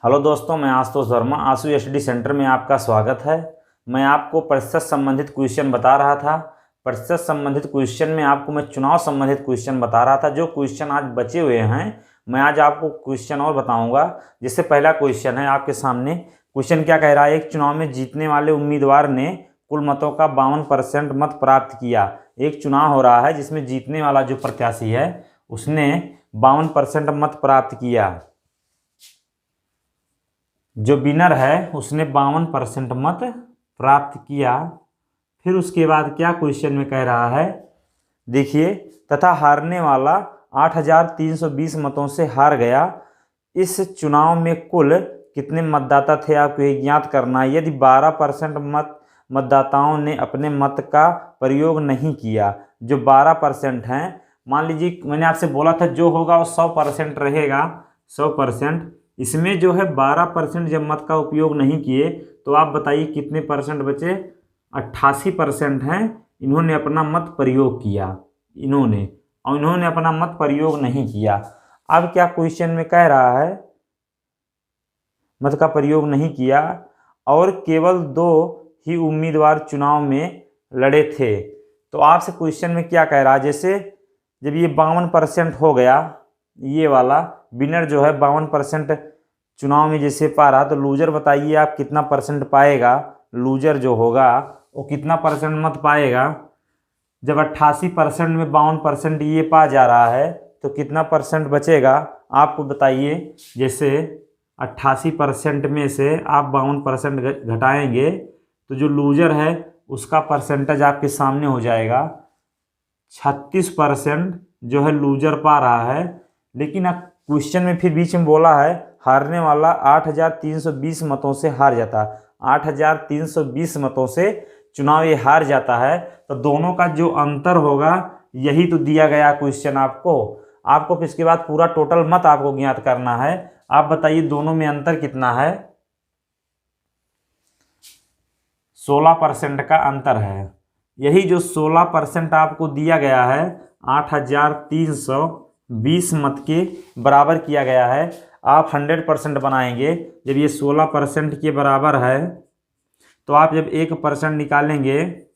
Hello दोस्तों, मैं आशुतोष वर्मा आशु SD centre में आपका स्वागत है। मैं आपको प्रतिशत संबंधित क्वेश्चन बता रहा था। प्रतिशत संबंधित क्वेश्चन में आपको मैं चुनाव संबंधित क्वेश्चन बता रहा था। जो क्वेश्चन आज बचे हुए हैं, मैं आज आपको क्वेश्चन और बताऊंगा। जिससे पहला क्वेश्चन है आपके सामने। क्वेश्चन क्या कह रहा है? एक चुनाव में जीतने वाले उम्मीदवार ने कुल मतों का 52% मत प्राप्त किया। एक चुनाव हो रहा है जिसमें जीतने वाला जो प्रत्याशी है उसने 52% मत प्राप्त किया। जो विनर है उसने 52% मत प्राप्त किया। फिर उसके बाद क्या क्वेश्चन में कह रहा है, देखिए, तथा हारने वाला 8320 मतों से हार गया। इस चुनाव में कुल कितने मतदाता थे आपको ये ज्ञात करना है। यदि 12% मतदाताओं ने अपने मत का प्रयोग नहीं किया, जो 12% हैं, मान लीजिए मैंने आपसे बोला था जो होगा वो 100% रहेगा, 100%। इसमें जो है 12% जब मत का उपयोग नहीं किए तो आप बताइए कितने परसेंट बचे? 88% हैं इन्होंने अपना मत प्रयोग किया। इन्होंने अपना मत प्रयोग नहीं किया। अब क्या क्वेश्चन में कह रहा है, मत का प्रयोग नहीं किया और केवल 2 ही उम्मीदवार चुनाव में लड़े थे। तो आपसे क्वेश्चन में क्या कह रहा है, जैसे जब ये 52% हो गया, ये वाला विनर जो है 52% चुनाव में जैसे पा रहा, तो लूजर बताइए आप कितना परसेंट पाएगा। लूजर जो होगा वो कितना परसेंट मत पाएगा? जब 88% में 52% ये पा जा रहा है तो कितना परसेंट बचेगा आपको बताइए। जैसे 88% में से आप 52% घटाएंगे तो जो लूजर है उसका परसेंटेज आपके सामने हो जाएगा। 36% जो है लूजर पा रहा है। लेकिन अब क्वेश्चन में फिर बीच में बोला है हारने वाला 8320 मतों से हार जाता है। 8320 मतों से चुनाव ये हार जाता है, तो दोनों का जो अंतर होगा यही तो दिया गया क्वेश्चन आपको फिर इसके बाद पूरा टोटल मत आपको ज्ञात करना है। आप बताइए दोनों में अंतर कितना है? 16% का अंतर है। यही जो 16% आपको दिया गया है 8320 मत के बराबर किया गया है। आप 100% बनाएंगे। जब ये 16% के बराबर है तो आप जब 1% निकालेंगे,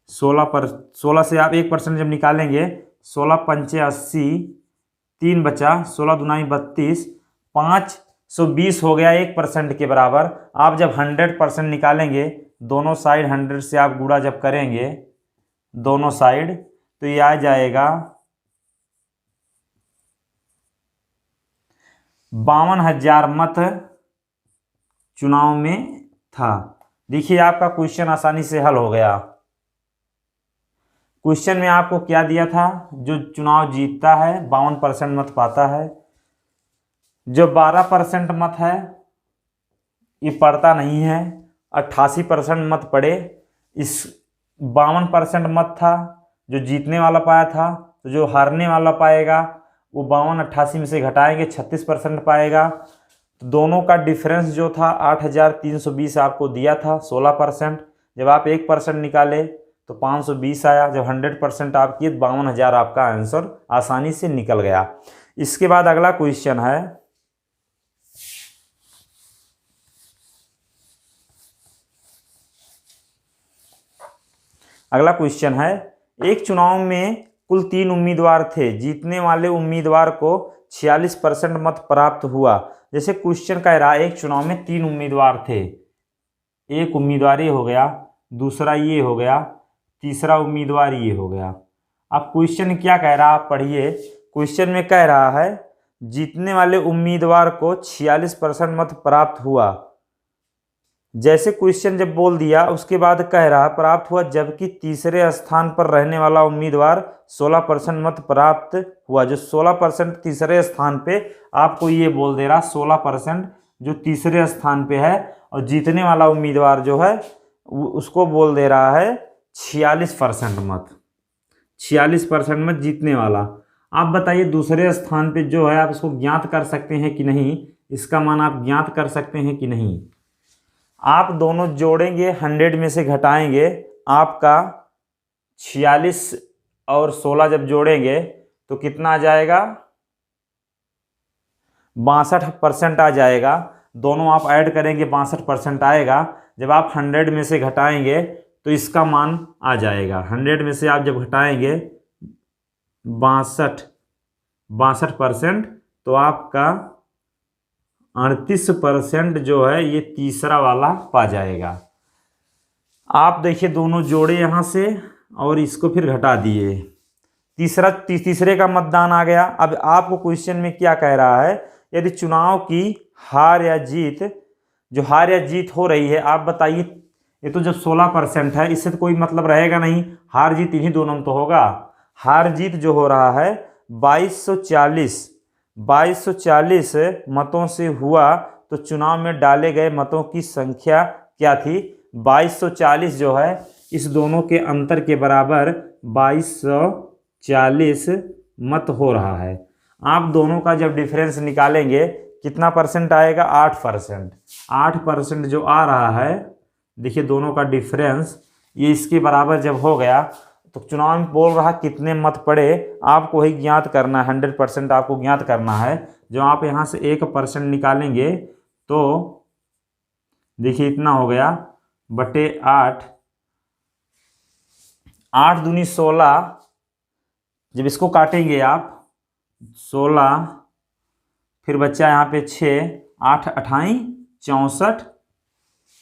16 से आप 1% जब निकालेंगे, 16 पंचे 80, 3 बचा, 16 दूनी 32, 520 हो गया 1% के बराबर। आप जब 100% निकालेंगे, दोनों साइड 100 से आप गुणा जब करेंगे दोनों साइड, तो ये आ जाएगा 52,000 मत चुनाव में था। देखिए आपका क्वेश्चन आसानी से हल हो गया। क्वेश्चन में आपको क्या दिया था? जो चुनाव जीतता है 52% मत पाता है। जो 12% मत है ये पड़ता नहीं है, 88% मत पड़े। इस 52% मत था जो जीतने वाला पाया था, तो जो हारने वाला पाएगा वो 52 88 में से घटाएंगे 36% पाएगा। तो दोनों का डिफरेंस जो था 8320 आपको दिया था 16%। जब आप 1% निकाले तो 520 आया। जब 100% आप किए 52,000 आपका आंसर आसानी से निकल गया। इसके बाद अगला क्वेश्चन है, एक चुनाव में कुल 3 उम्मीदवार थे। जीतने वाले उम्मीदवार को 46% मत प्राप्त हुआ। जैसे क्वेश्चन कह रहा है एक चुनाव में 3 उम्मीदवार थे। एक उम्मीदवार ये हो गया, दूसरा ये हो गया, तीसरा उम्मीदवार ये हो गया। अब क्वेश्चन क्या कह रहा है आप पढ़िए। क्वेश्चन में कह रहा है जीतने वाले उम्मीदवार को 46% मत प्राप्त हुआ। जैसे क्वेश्चन जब बोल दिया उसके बाद कह रहा प्राप्त हुआ, जबकि तीसरे स्थान पर रहने वाला उम्मीदवार 16% मत प्राप्त हुआ। जो 16% तीसरे स्थान पे आपको ये बोल दे रहा 16% जो तीसरे स्थान पे है, और जीतने वाला उम्मीदवार जो है उसको बोल दे रहा है 46% मत। 46% मत जीतने वाला। आप बताइए दूसरे स्थान पे जो है आप इसको ज्ञात कर सकते हैं कि नहीं? इसका मान आप ज्ञात कर सकते हैं कि नहीं? आप दोनों जोड़ेंगे, 100 में से घटाएंगे, आपका 46 और 16 जब जोड़ेंगे तो कितना आ जाएगा? 62% आ जाएगा। दोनों आप ऐड करेंगे 62% आएगा। जब आप 100 में से घटाएंगे तो इसका मान आ जाएगा। 100 में से आप जब घटाएंगे 62% तो आपका 38% जो है ये तीसरा वाला पा जाएगा। आप देखिए दोनों जोड़े यहाँ से और इसको फिर घटा दिए, तीसरे का मतदान आ गया। अब आपको क्वेश्चन में क्या कह रहा है, यदि चुनाव की हार या जीत, जो हार या जीत हो रही है, आप बताइए। ये तो जब 16% है इससे तो कोई मतलब रहेगा नहीं, हार जीत इन्हीं दोनों में तो होगा। हार जीत जो हो रहा है 2240 मतों से हुआ, तो चुनाव में डाले गए मतों की संख्या क्या थी। 2240 जो है इस दोनों के अंतर के बराबर 2240 मत हो रहा है। आप दोनों का जब डिफरेंस निकालेंगे कितना परसेंट आएगा, 8%। 8% जो आ रहा है, देखिए दोनों का डिफरेंस ये इसके बराबर जब हो गया तो चुनाव में बोल रहा कितने मत पड़े आपको ही ज्ञात करना है। 100% आपको ज्ञात करना है। जो आप यहाँ से 1% निकालेंगे तो देखिए इतना हो गया बटे 8, 8 दूनी 16। जब इसको काटेंगे आप 16, फिर बच्चा यहाँ पे 6, 8 अठाई 64।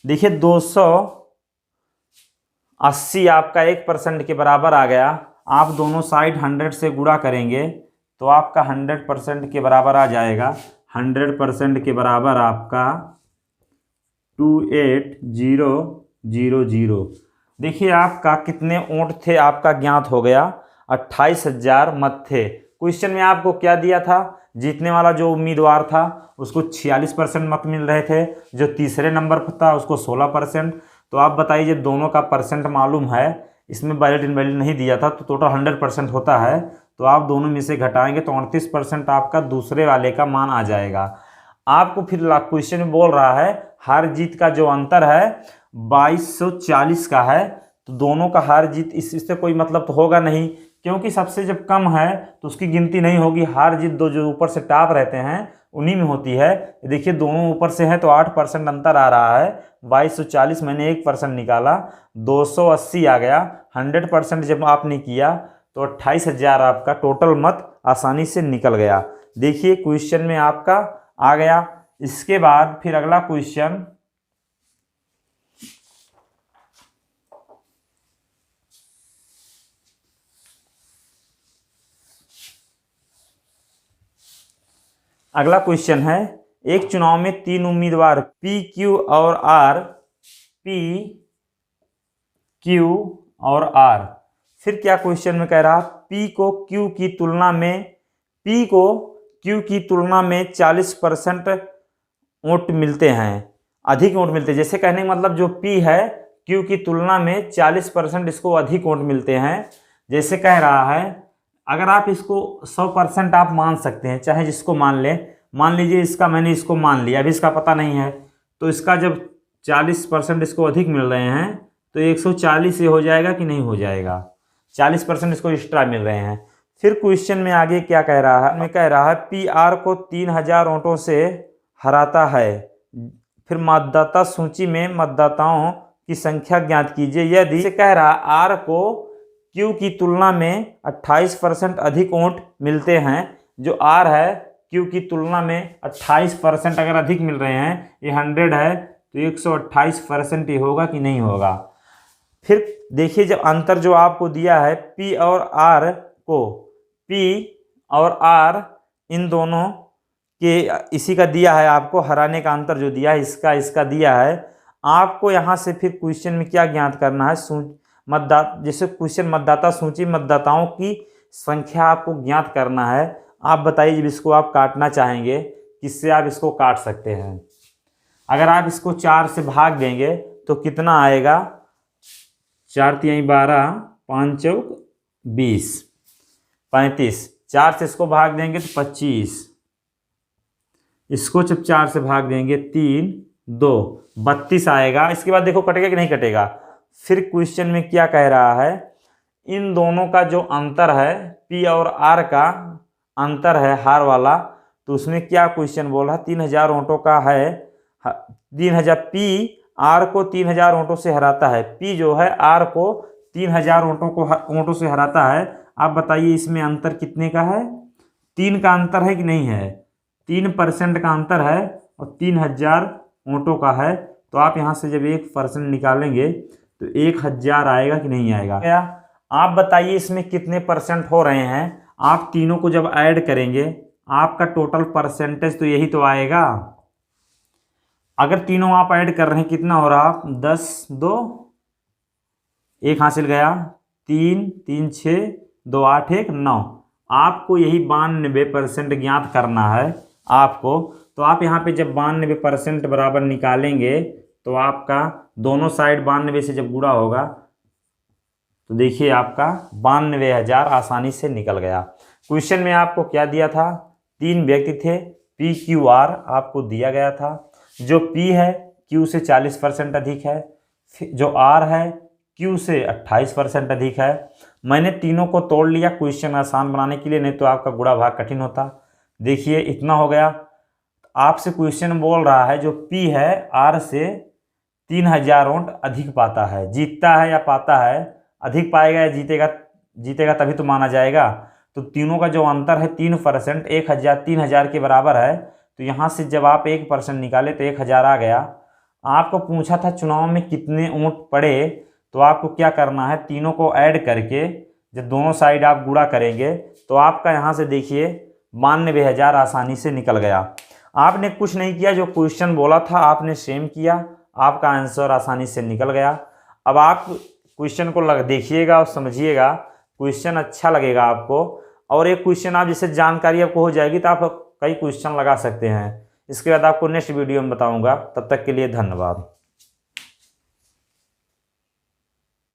देखिए 280 आपका 1% के बराबर आ गया। आप दोनों साइड 100 से गुणा करेंगे तो आपका 100% के बराबर आ जाएगा। 100% के बराबर आपका 28000। देखिए आपका कितने वोट थे आपका ज्ञात हो गया, 28,000 मत थे। क्वेश्चन में आपको क्या दिया था, जीतने वाला जो उम्मीदवार था उसको 46% मत मिल रहे थे, जो तीसरे नंबर पर था उसको 16%। तो आप बताइए जब दोनों का परसेंट मालूम है, इसमें बैलेट इनवैलिड नहीं दिया था, तो टोटल 100% होता है। तो आप दोनों में से घटाएंगे तो 38% आपका दूसरे वाले का मान आ जाएगा। आपको फिर क्वेश्चन में बोल रहा है हार जीत का जो अंतर है 2240 का है, तो दोनों का हार जीत इससे कोई मतलब तो होगा नहीं, क्योंकि सबसे जब कम है तो उसकी गिनती नहीं होगी। हार जीत दो जो ऊपर से टॉप रहते हैं उन्हीं में होती है। देखिए दोनों ऊपर से हैं तो 8% अंतर आ रहा है। 2240 मैंने 1% निकाला, 280 आ गया। 100% जब आपने किया तो 28,000 आपका टोटल मत आसानी से निकल गया। देखिए क्वेश्चन में आपका आ गया। इसके बाद फिर अगला क्वेश्चन, अगला क्वेश्चन है, एक चुनाव में 3 उम्मीदवार पी क्यू और आर, पी क्यू और आर। फिर क्या क्वेश्चन में कह रहा, पी को क्यू की तुलना में 40% वोट मिलते हैं, अधिक वोट मिलते हैं। जैसे कहने का मतलब जो पी है क्यू की तुलना में 40% इसको अधिक वोट मिलते हैं। जैसे कह रहा है, अगर आप इसको 100% आप मान सकते हैं, चाहे जिसको मान लें। मान लीजिए इसका मैंने इसको मान लिया, अभी इसका पता नहीं है, तो इसका जब 40% इसको अधिक मिल रहे हैं तो 140 ये हो जाएगा कि नहीं हो जाएगा। 40% इसको एक्स्ट्रा मिल रहे हैं। फिर क्वेश्चन में आगे क्या कह रहा है, कह रहा है पी आर को 3000 वोटों से हराता है। फिर मतदाता सूची में मतदाताओं की संख्या ज्ञात कीजिए। यदि से कह रहा आर को क्यू की तुलना में 28% अधिक वोट मिलते हैं, जो आर है क्यू की तुलना में 28% अगर अधिक मिल रहे हैं, ये 100 है तो 128% ये होगा कि नहीं होगा। फिर देखिए जब अंतर जो आपको दिया है पी और आर को, पी और आर इन दोनों के इसी का दिया है, आपको हराने का अंतर जो दिया है इसका दिया है। आपको यहाँ से फिर क्वेश्चन में क्या ज्ञात करना है, जैसे क्वेश्चन मतदाता सूची मतदाताओं की संख्या आपको ज्ञात करना है। आप बताइए जब इसको आप काटना चाहेंगे किससे आप इसको काट सकते हैं। अगर आप इसको 4 से भाग देंगे तो कितना आएगा, 4 तिहाई 12, 5 चौक 20, 35। 4 से इसको भाग देंगे तो 25, इसको जब 4 से भाग देंगे 3, 2, 32 आएगा। इसके बाद देखो कटेगा कि नहीं कटेगा। फिर क्वेश्चन में क्या कह रहा है, इन दोनों का जो अंतर है पी और आर का अंतर है हार वाला तो उसमें क्या क्वेश्चन बोल रहा, 3000 वोटों का है, 3000 पी आर को 3000 वोटों से हराता है, पी जो है आर को 3000 वोटों से हराता है। आप बताइए इसमें अंतर कितने का है, 3 का अंतर है कि नहीं है, 3% का अंतर है और 3000 वोटों का है। तो आप यहाँ से जब 1% निकालेंगे तो 1000 आएगा कि नहीं आएगा। क्या आप बताइए इसमें कितने परसेंट हो रहे हैं। आप तीनों को जब ऐड करेंगे आपका टोटल परसेंटेज तो यही तो आएगा। अगर तीनों आप ऐड कर रहे हैं कितना हो रहा, 10 2 1 हासिल गया, 3 3 6 2 8 1 9। आपको यही 92% ज्ञात करना है आपको। तो आप यहाँ पे जब 92% बराबर निकालेंगे तो आपका दोनों साइड 92 से जब गुणा होगा तो देखिए आपका 92,000 आसानी से निकल गया। क्वेश्चन में आपको क्या दिया था, 3 व्यक्ति थे, पी क्यू आर आपको दिया गया था। जो पी है क्यू से 40% अधिक है, जो आर है क्यू से 28% अधिक है। मैंने तीनों को तोड़ लिया क्वेश्चन आसान बनाने के लिए, नहीं तो आपका गुणा भाग कठिन होता। देखिए इतना हो गया। आपसे क्वेश्चन बोल रहा है जो पी है आर से 3000 वोट अधिक पाता है, जीतता है या पाता है, अधिक पाएगा या जीतेगा तभी तो माना जाएगा। तो तीनों का जो अंतर है 3%, 3000 के बराबर है। तो यहाँ से जब आप 1% निकाले तो 1000 आ गया। आपको पूछा था चुनाव में कितने वोट पड़े, तो आपको क्या करना है, तीनों को ऐड करके जब दोनों साइड आप गुणा करेंगे तो आपका यहाँ से देखिए 92,000 आसानी से निकल गया। आपने कुछ नहीं किया, जो क्वेश्चन बोला था आपने सेम किया, आपका आंसर आसानी से निकल गया। अब आप क्वेश्चन को देखिएगा और समझिएगा, क्वेश्चन अच्छा लगेगा आपको। और एक क्वेश्चन आप जैसे जानकारी आपको हो जाएगी तो आप कई क्वेश्चन लगा सकते हैं। इसके बाद आपको नेक्स्ट वीडियो में बताऊंगा। तब तक के लिए धन्यवाद।